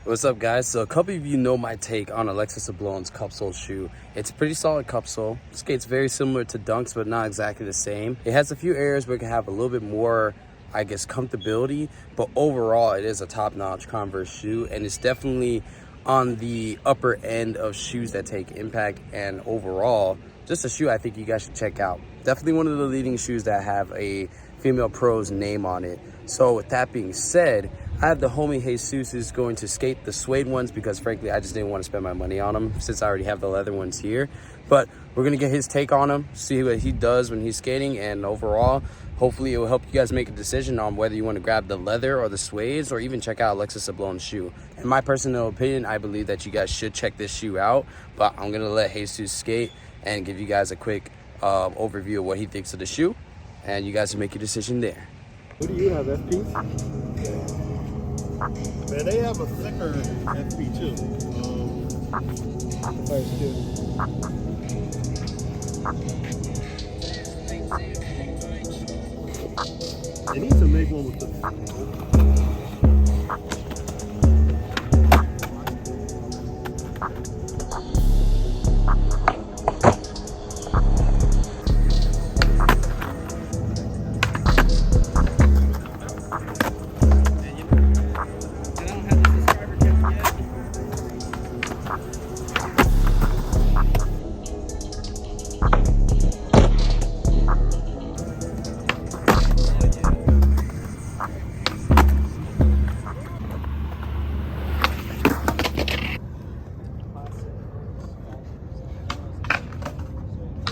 What's up, guys? So a couple of you know my take on Alexis Sablone's cupsole shoe. It's a pretty solid cupsole. Skates very similar to Dunks, but not exactly the same. It has a few areas where it can have a little bit more, I guess, comfortability, but overall it is a top-notch Converse shoe, and it's definitely on the upper end of shoes that take impact, and overall just a shoe I think you guys should check out. Definitely one of the leading shoes that have a female pro's name on it. So with that being said, I have the homie Jesus is going to skate the Suede ones because frankly I just didn't want to spend my money on them since I already have the leather ones here. But we're gonna get his take on them, see what he does when he's skating, and overall hopefully it will help you guys make a decision on whether you want to grab the leather or the Suedes, or even check out Alexis Sablone's shoe. In my personal opinion, I believe that you guys should check this shoe out, but I'm gonna let Jesus skate and give you guys a quick overview of what he thinks of the shoe, and you guys can make your decision there. What do you have, FP? Man, they have a thicker FP too. They need to make one with the.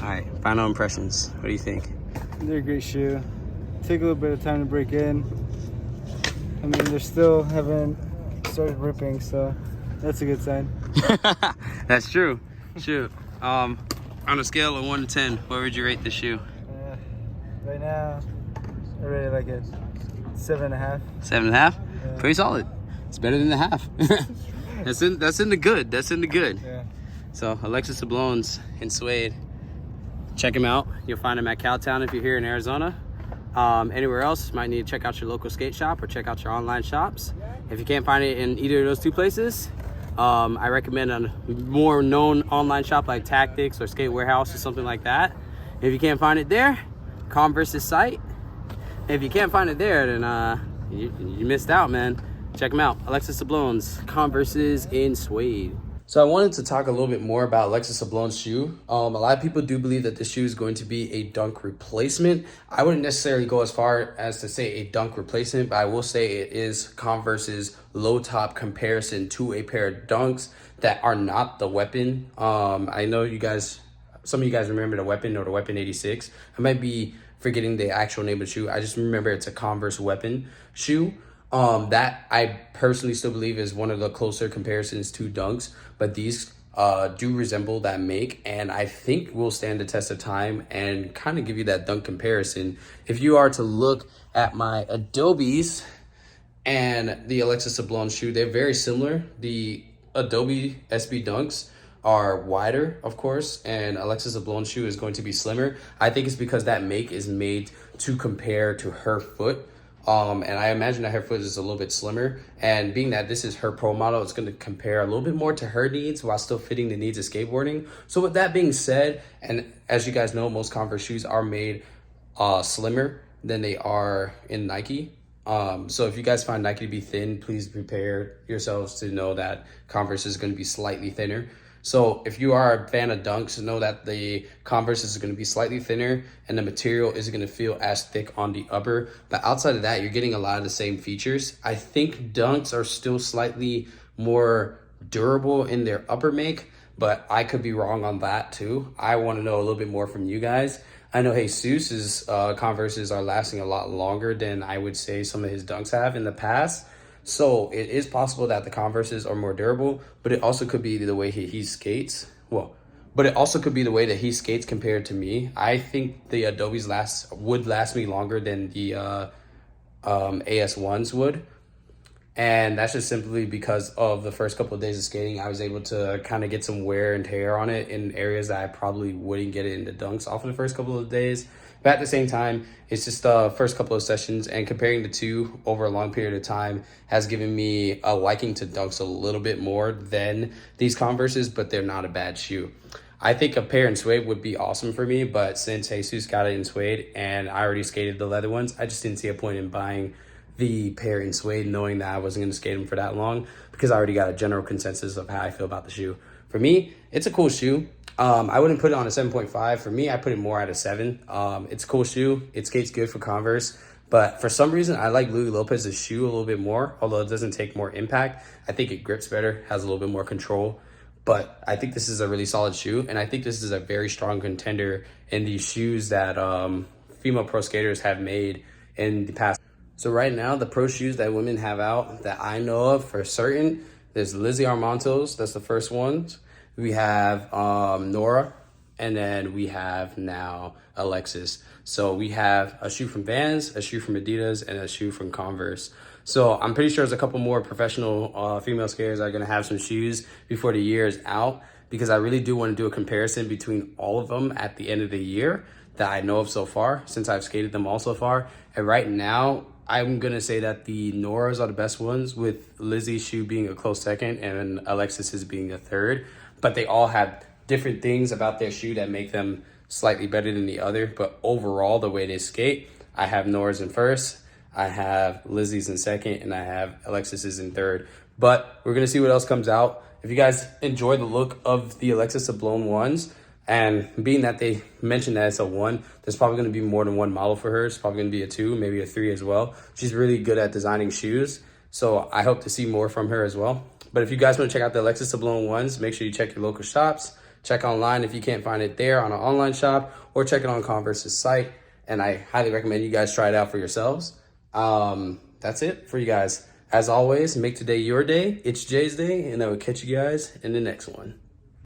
All right, final impressions. What do you think? They're a great shoe. Take a little bit of time to break in. I mean, they're still haven't started ripping, so that's a good sign. That's true. Shoot. On a scale of 1 to 10, what would you rate this shoe? Right now, I rate it like a 7.5. 7.5? Yeah. Pretty solid. It's better than the half. That's in the good. That's in the good. Yeah. So Alexis Sablone's in Suede. Check him out. You'll find him at Cowtown if you're here in Arizona. Anywhere else, might need to check out your local skate shop or check out your online shops. If you can't find it in either of those two places, I recommend a more known online shop like Tactics or Skate Warehouse or something like that. If you can't find it there, Converse's site. If you can't find it there, then you missed out, man. Check them out. Alexis Sablone's Converse's in Suede. So I wanted to talk a little bit more about Alexis Sablone's shoe. A lot of people do believe that this shoe is going to be a dunk replacement. I wouldn't necessarily go as far as to say a dunk replacement, but I will say it is Converse's low top comparison to a pair of dunks that are not the Weapon. I know you guys, some of you guys remember the Weapon or the Weapon 86. I might be forgetting the actual name of the shoe. I just remember it's a Converse Weapon shoe. That I personally still believe is one of the closer comparisons to dunks, but these do resemble that make, and I think will stand the test of time and kind of give you that dunk comparison. If you are to look at my Adobes and the Alexis Sablone shoe, they're very similar. The Adobe SB Dunks are wider, of course, and Alexis Sablone shoe is going to be slimmer. I think it's because that make is made to compare to her foot. And I imagine that her foot is a little bit slimmer, and being that this is her pro model, it's going to compare a little bit more to her needs while still fitting the needs of skateboarding. So with that being said, and as you guys know, most Converse shoes are made slimmer than they are in Nike. So if you guys find Nike to be thin, please prepare yourselves to know that Converse is going to be slightly thinner. So if you are a fan of dunks, know that the Converse is going to be slightly thinner and the material isn't going to feel as thick on the upper. But outside of that, you're getting a lot of the same features. I think dunks are still slightly more durable in their upper make, but I could be wrong on that too. I want to know a little bit more from you guys. I know Jesus's Converses are lasting a lot longer than I would say some of his dunks have in the past. So it is possible that the Converses are more durable, but it also could be the way he skates. But it also could be the way that he skates compared to me. I think the Adobes would last me longer than the AS-1s would. And that's just simply because of the first couple of days of skating. I was able to kind of get some wear and tear on it in areas that I probably wouldn't get it in the dunks off of the first couple of days. But at the same time, it's just the first couple of sessions, and comparing the two over a long period of time has given me a liking to Dunks a little bit more than these Converses, but they're not a bad shoe. I think a pair in Suede would be awesome for me, but since Jesus got it in Suede and I already skated the leather ones, I just didn't see a point in buying the pair in Suede, knowing that I wasn't going to skate them for that long, because I already got a general consensus of how I feel about the shoe. For me, it's a cool shoe. I wouldn't put it on a 7.5. For me, I put it more at a 7. It's a cool shoe. It skates good for Converse. But for some reason, I like Louis Lopez's shoe a little bit more, although it doesn't take more impact. I think it grips better, has a little bit more control. But I think this is a really solid shoe, and I think this is a very strong contender in the shoes that female pro skaters have made in the past. So right now, the pro shoes that women have out that I know of for certain, there's Lizzie Armantos, that's the first one. We have Nora, and then we have now Alexis. So we have a shoe from Vans, a shoe from Adidas, and a shoe from Converse. So I'm pretty sure there's a couple more professional female skaters that are gonna have some shoes before the year is out, because I really do wanna do a comparison between all of them at the end of the year that I know of so far, since I've skated them all so far. And right now, I'm gonna say that the Noras are the best ones, with Lizzie's shoe being a close second and Alexis's being a third. But they all have different things about their shoe that make them slightly better than the other. But overall, the way they skate, I have Nora's in first, I have Lizzie's in second, and I have Alexis's in third. But we're gonna see what else comes out. If you guys enjoy the look of the Alexis Sablone ones, and being that they mentioned that it's a 1, there's probably going to be more than one model for her. It's probably going to be a 2, maybe a 3 as well. She's really good at designing shoes, so I hope to see more from her as well. But if you guys want to check out the Alexis Sablone ones, make sure you check your local shops. Check online if you can't find it there on an online shop, or check it on Converse's site. And I highly recommend you guys try it out for yourselves. That's it for you guys. As always, make today your day. It's Jay's day, and I will catch you guys in the next one.